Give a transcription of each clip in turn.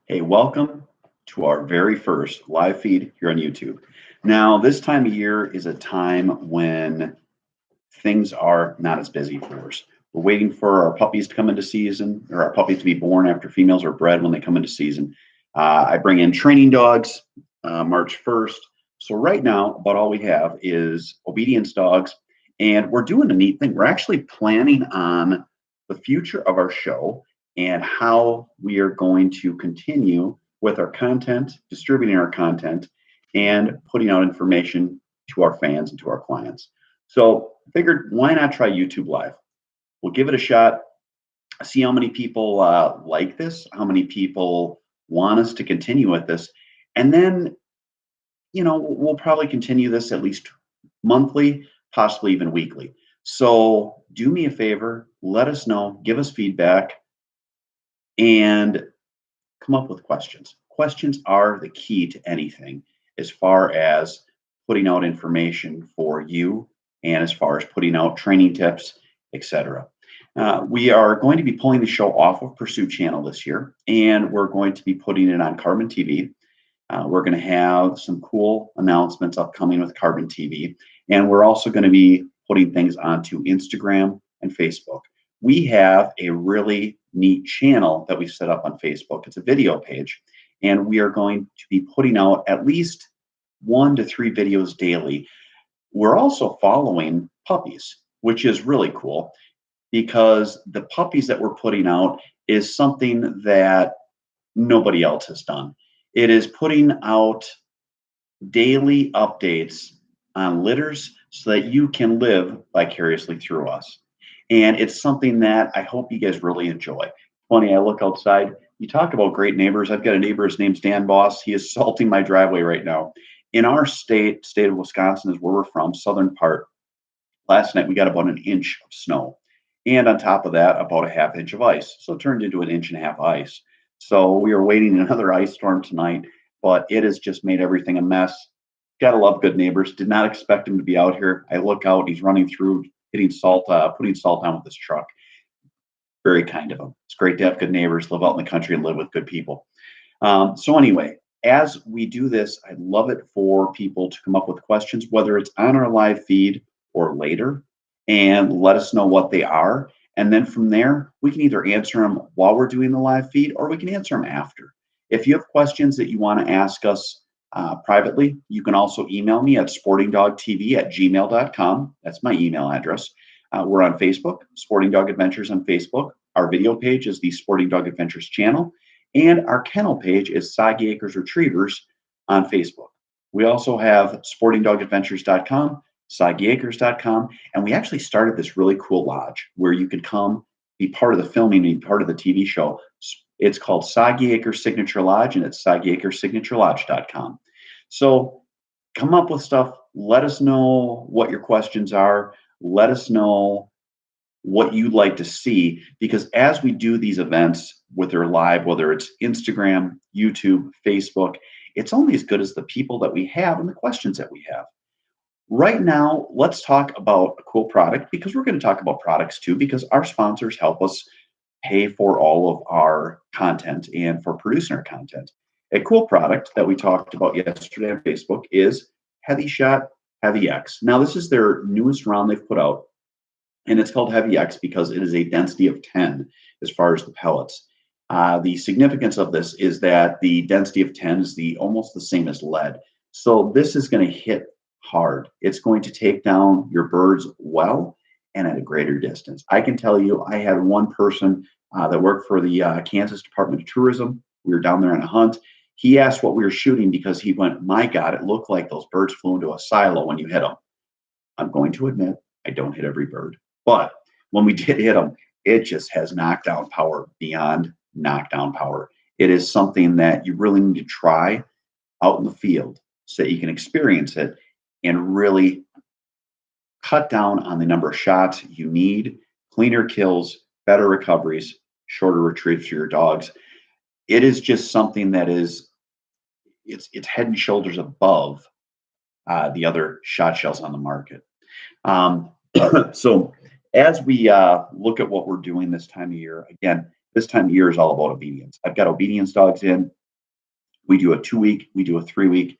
Hey, welcome to our very first live feed here on YouTube. Now, this time of year is a time when things are not as busy for us. We're waiting for our puppies to come into season, or our puppies to be born after females are bred when they come into season. I bring in training dogs March 1st. So, right now, about all we have is obedience dogs. And we're doing a neat thing. We're actually planning on the future of our show and how we are going to continue with our content, distributing our content, and putting out information to our fans and to our clients. So I figured, why not try YouTube Live? We'll give it a shot, see how many people like this, how many people want us to continue with this. And then, we'll probably continue this at least monthly, possibly even weekly. So do me a favor, let us know, give us feedback, and come up with questions. Questions are the key to anything as far as putting out information for you and as far as putting out training tips, etc. We are going to be pulling the show off of Pursuit Channel this year, and we're going to be putting it on Carbon TV. We're going to have some cool announcements upcoming with Carbon TV, and we're also going to be putting things onto Instagram and Facebook. We have a really neat channel that we set up on Facebook. It's a video page, and we are going to be putting out at least 1 to 3 videos daily. We're also following puppies, which is really cool because the puppies that we're putting out is something that nobody else has done. It is putting out daily updates on litters so that you can live vicariously through us. And it's something that I hope you guys really enjoy. Funny, I look outside. You talk about great neighbors. I've got a neighbor, his name's Dan Boss. He is salting my driveway right now. In our state of Wisconsin is where we're from, southern part. Last night we got about 1 inch of snow. And on top of that, about 1/2 inch of ice. So it turned into 1.5 inches ice. So we are waiting another ice storm tonight, but it has just made everything a mess. Gotta love good neighbors. Did not expect him to be out here. I look out, he's running through, hitting salt, putting salt down with his truck. Very kind of him. It's great to have good neighbors, live out in the country and live with good people. So anyway, as we do this, I'd love it for people to come up with questions, whether it's on our live feed or later, and let us know what they are. And then from there, we can either answer them while we're doing the live feed or we can answer them after. If you have questions that you want to ask us privately, you can also email me at sportingdogtv@gmail.com. That's my email address. We're on Facebook, Sporting Dog Adventures on Facebook. Our video page is the Sporting Dog Adventures channel. And our kennel page is Soggy Acres Retrievers on Facebook. We also have sportingdogadventures.com, soggyacres.com, and we actually started this really cool lodge where you could come be part of the filming and be part of the TV show. It's called Soggy Acres Signature Lodge, and it's soggyacresignaturelodge.com. So come up with stuff. Let us know what your questions are. Let us know what you'd like to see, because as we do these events, whether live, whether it's Instagram, YouTube, Facebook, it's only as good as the people that we have and the questions that we have. Right now, let's talk about a cool product, because we're going to talk about products too, because our sponsors help us pay for all of our content and for producing our content. A cool product that we talked about yesterday on Facebook is Heavy Shot Heavy X. Now, this is their newest round they've put out, and it's called Heavy X because it is a density of 10 as far as the pellets. The significance of this is that the density of 10 is almost the same as lead. So this is going to hit hard. It's going to take down your birds well and at a greater distance. I can tell you, I had one person that worked for the Kansas Department of Tourism. We were down there on a hunt. He asked what we were shooting because he went, "My God, it looked like those birds flew into a silo when you hit them." I'm going to admit, I don't hit every bird. But when we did hit them, it just has knockdown power beyond knockdown power. It is something that you really need to try out in the field so that you can experience it and really cut down on the number of shots you need, cleaner kills, better recoveries, shorter retrieves for your dogs. It is just something that is, it's head and shoulders above the other shot shells on the market. So as we look at what we're doing this time of year, again, This time of year is all about obedience. I've got obedience dogs in. We do a 2 week, we do a 3 week.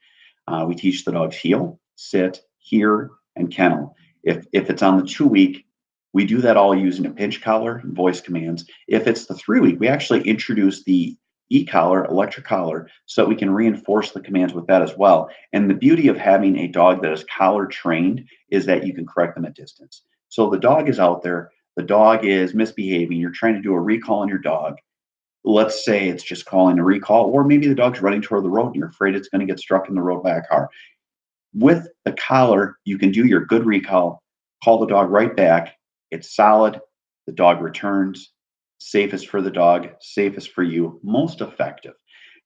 We teach the dogs heel, sit, hear, and kennel. If it's on the 2 week, we do that all using a pinch collar and voice commands. If it's the 3 week, we actually introduce the e-collar, electric collar, so that we can reinforce the commands with that as well. And the beauty of having a dog that is collar trained is that you can correct them at distance. So the dog is out there, the dog is misbehaving, you're trying to do a recall on your dog. Let's say it's just calling a recall, or maybe the dog's running toward the road and you're afraid it's going to get struck in the road by a car. With the collar, you can do your good recall, call the dog right back. It's solid. The dog returns. Safest for the dog, safest for you, most effective.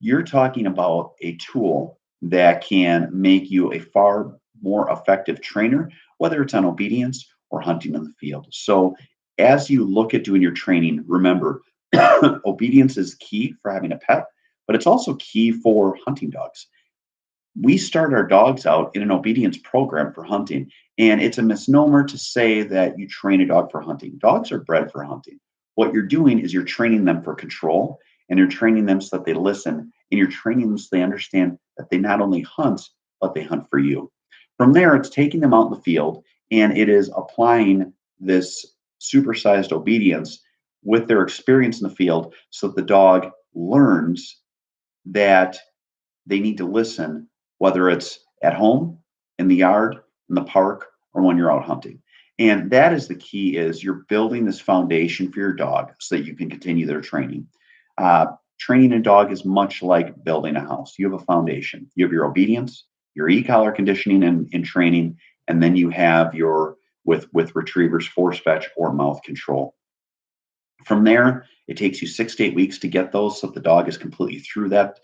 You're talking about a tool that can make you a far more effective trainer, whether it's on obedience or hunting in the field. So, as you look at doing your training, remember obedience is key for having a pet, but it's also key for hunting dogs. We start our dogs out in an obedience program for hunting, and it's a misnomer to say that you train a dog for hunting. Dogs are bred for hunting. What you're doing is you're training them for control, and you're training them so that they listen, and you're training them so they understand that they not only hunt, but they hunt for you. From there, it's taking them out in the field, and it is applying this supersized obedience with their experience in the field so that the dog learns that they need to listen, whether it's at home, in the yard, in the park, or when you're out hunting. And that is the key, is you're building this foundation for your dog so that you can continue their training. Training a dog is much like building a house. You have a foundation. You have your obedience, your e-collar conditioning and training, and then you have your, with retrievers, force fetch or mouth control. From there, it takes you 6 to 8 weeks to get those so that the dog is completely through that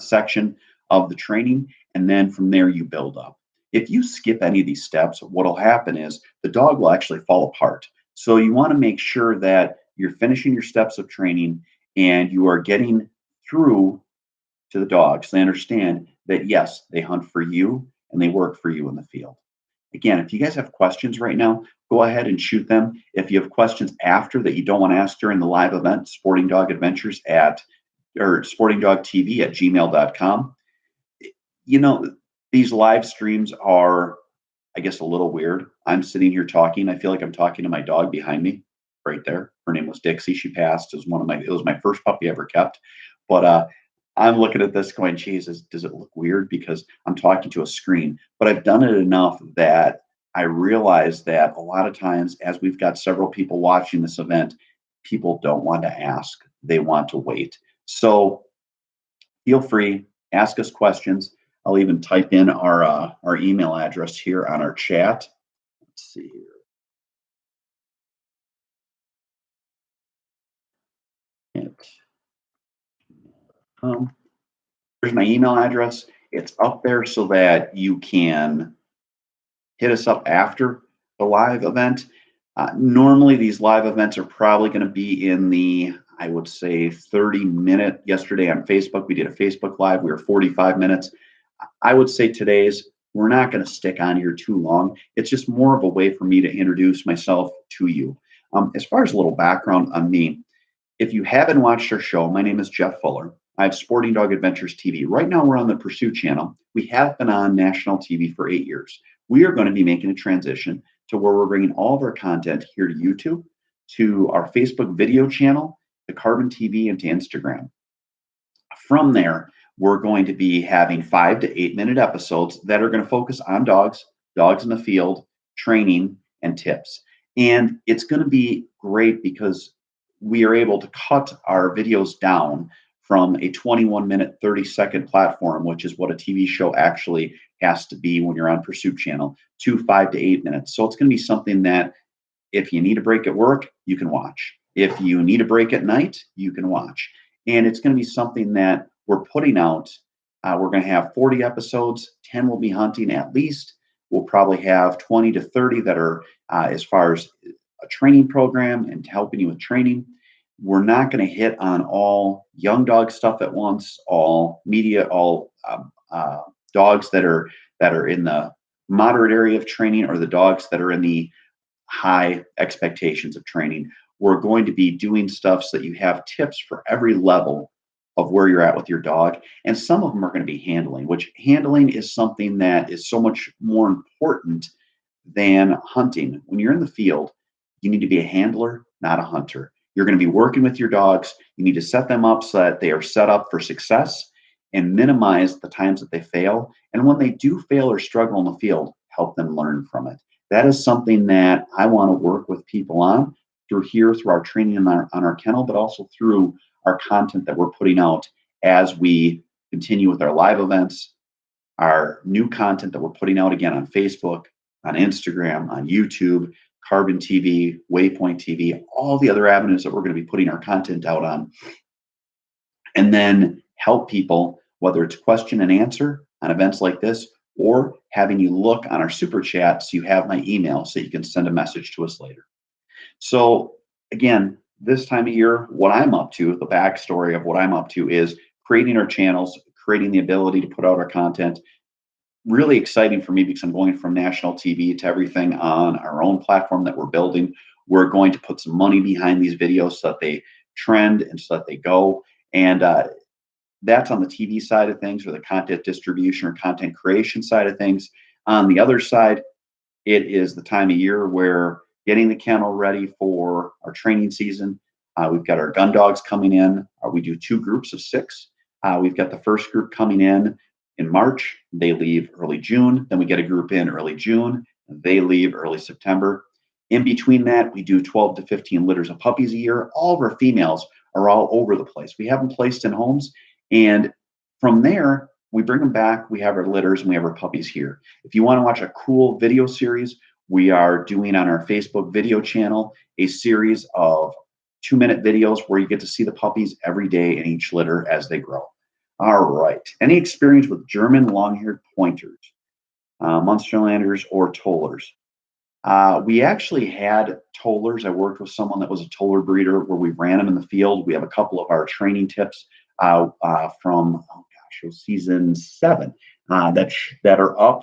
section of the training. And then from there, you build up. If you skip any of these steps, what will happen is the dog will actually fall apart. So you want to make sure that you're finishing your steps of training and you are getting through to the dogs. So they understand that, yes, they hunt for you and they work for you in the field. Again, if you guys have questions right now, go ahead and shoot them. If you have questions after that you don't want to ask during the live event, SportingDog Adventures or SportingDogTV at gmail.com. You know, these live streams are, I guess, a little weird. I'm sitting here talking. I feel like I'm talking to my dog behind me right there. Her name was Dixie. She passed. It was my first puppy I ever kept. But I'm looking at this going, Jesus, does it look weird because I'm talking to a screen? But I've done it enough that I realize that a lot of times, as we've got several people watching this event, people don't want to ask. They want to wait. So feel free, ask us questions. I'll even type in our email address here on our chat. Let's see here. Here's my email address. It's up there so that you can hit us up after the live event. Normally, these live events are probably going to be in the, I would say, 30-minute. Yesterday on Facebook, we did a Facebook Live. We were 45 minutes. I would say we're not going to stick on here too long. It's just more of a way for me to introduce myself to you. As far as a little background on me, if you haven't watched our show, my name is Jeff Fuller. I have SportingDog Adventures TV. Right now, we're on the Pursuit channel. We have been on national TV for 8 years. We are going to be making a transition to where we're bringing all of our content here to YouTube, to our Facebook video channel, to Carbon TV, and to Instagram. From there, we're going to be having 5 to 8 minute episodes that are going to focus on dogs in the field, training, and tips. And it's going to be great because we are able to cut our videos down from a 21-minute, 30-second platform, which is what a TV show actually has to be when you're on Pursuit Channel, to 5 to 8 minutes. So it's going to be something that if you need a break at work, you can watch. If you need a break at night, you can watch. And it's going to be something that we're putting out. We're going to have 40 episodes. 10 will be hunting at least. We'll probably have 20 to 30 that are as far as a training program and helping you with training. We're not going to hit on all young dog stuff at once, all media, all dogs that are in the moderate area of training, or the dogs that are in the high expectations of training. we're going to be doing stuff so that you have tips for every level of where you're at with your dog. And some of them are going to be handling, which handling is something that is so much more important than hunting. When you're in the field, you need to be a handler, not a hunter. You're going to be working with your dogs. You need to set them up so that they are set up for success and minimize the times that they fail. And when they do fail or struggle in the field, help them learn from it. That is something that I want to work with people on through our training on our kennel, but also through our content that we're putting out as we continue with our live events, our new content that we're putting out again on Facebook, on Instagram, on YouTube, Carbon TV, Waypoint TV, all the other avenues that we're going to be putting our content out on. And then help people, whether it's question and answer on events like this, or having you look on our super chat so you have my email so you can send a message to us later. So again, this time of year, what I'm up to, the backstory of what I'm up to is creating our channels, creating the ability to put out our content. Really exciting for me because I'm going from national TV to everything on our own platform that we're building. We're going to put some money behind these videos so that they trend and so that they go. And that's on the TV side of things, or the content distribution or content creation side of things. On the other side, it is the time of year where getting the kennel ready for our training season. We've got our gun dogs coming in. We do 2 groups of 6. We've got the first group coming in March. They leave early June. Then we get a group in early June. They leave early September. In between that, we do 12 to 15 litters of puppies a year. All of our females are all over the place. We have them placed in homes. And from there, we bring them back. We have our litters and we have our puppies here. If you want to watch a cool video series, we are doing on our Facebook video channel a series of 2-minute videos where you get to see the puppies every day in each litter as they grow. All right. Any experience with German long-haired pointers, Munsterlanders, or Tollers? We actually had Tollers. I worked with someone that was a Toller breeder where we ran them in the field. We have a couple of our training tips from season 7 that are up.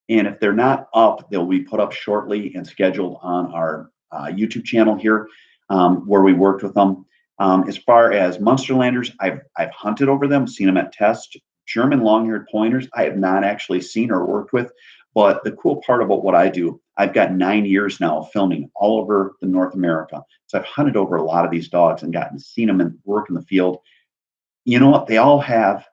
And if they're not up, they'll be put up shortly and scheduled on our YouTube channel here where we worked with them. As far as Munsterlanders, I've hunted over them, seen them at test. German long-haired pointers, I have not actually seen or worked with. But the cool part about what I do, I've got 9 years now of filming all over the North America. So I've hunted over a lot of these dogs and seen them and work in the field. You know what? They all have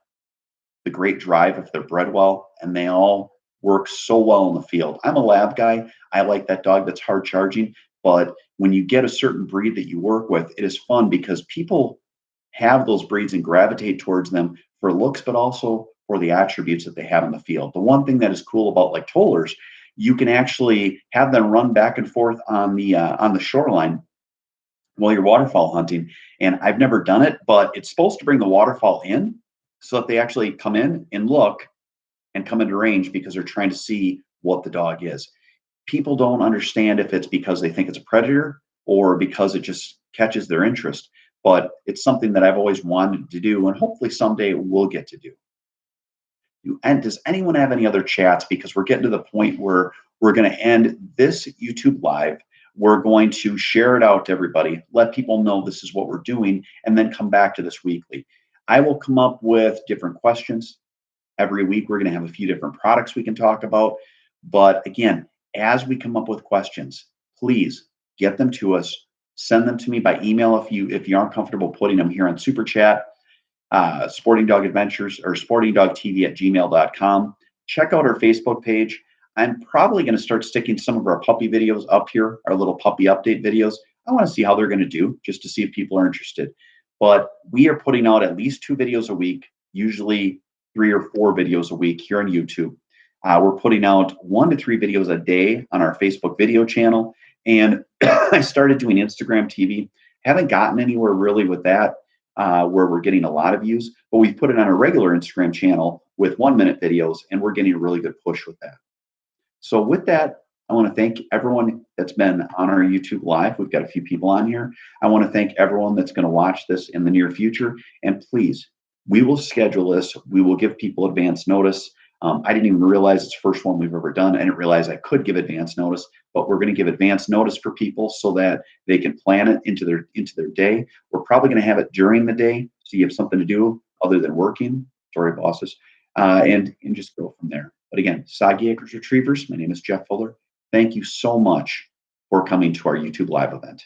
the great drive if they're bred well, and they all work so well in the field. I'm a lab guy. I like that dog that's hard charging. But when you get a certain breed that you work with, it is fun because people have those breeds and gravitate towards them for looks, but also for the attributes that they have in the field. The one thing that is cool about like Tollers, you can actually have them run back and forth on the shoreline while you're waterfowl hunting. And I've never done it, but it's supposed to bring the waterfowl in so that they actually come in and look and come into range because they're trying to see what the dog is. People don't understand if it's because they think it's a predator or because it just catches their interest, but it's something that I've always wanted to do, and hopefully someday we'll get to do. And does anyone have any other chats? Because we're getting to the point where we're going to end this YouTube live. We're going to share it out to everybody, let people know this is what we're doing, and then come back to this weekly. I will come up with different questions. Every week, we're going to have a few different products we can talk about. But again, as we come up with questions, please get them to us. Send them to me by email if you aren't comfortable putting them here on Super Chat, SportingDog Adventures or SportingDogTV@gmail.com. Check out our Facebook page. I'm probably going to start sticking some of our puppy videos up here, our little puppy update videos. I want to see how they're going to do, just to see if people are interested. But we are putting out at least 2 videos a week, usually 3 or 4 videos a week here on YouTube. We're putting out 1 to 3 videos a day on our Facebook video channel. And I started doing Instagram TV. Haven't gotten anywhere really with that, where we're getting a lot of views, but we've put it on a regular Instagram channel with 1-minute videos, and we're getting a really good push with that. So with that, I want to thank everyone that's been on our YouTube live. We've got a few people on here. I want to thank everyone that's going to watch this in the near future. And please, we will schedule this. We will give people advance notice. I didn't even realize it's the first one we've ever done. I didn't realize I could give advance notice, but we're going to give advance notice for people so that they can plan it into their day. We're probably going to have it during the day, so you have something to do other than working. Sorry, bosses, and just go from there. But again, Soggy Acres Retrievers. My name is Jeff Fuller. Thank you so much for coming to our YouTube live event.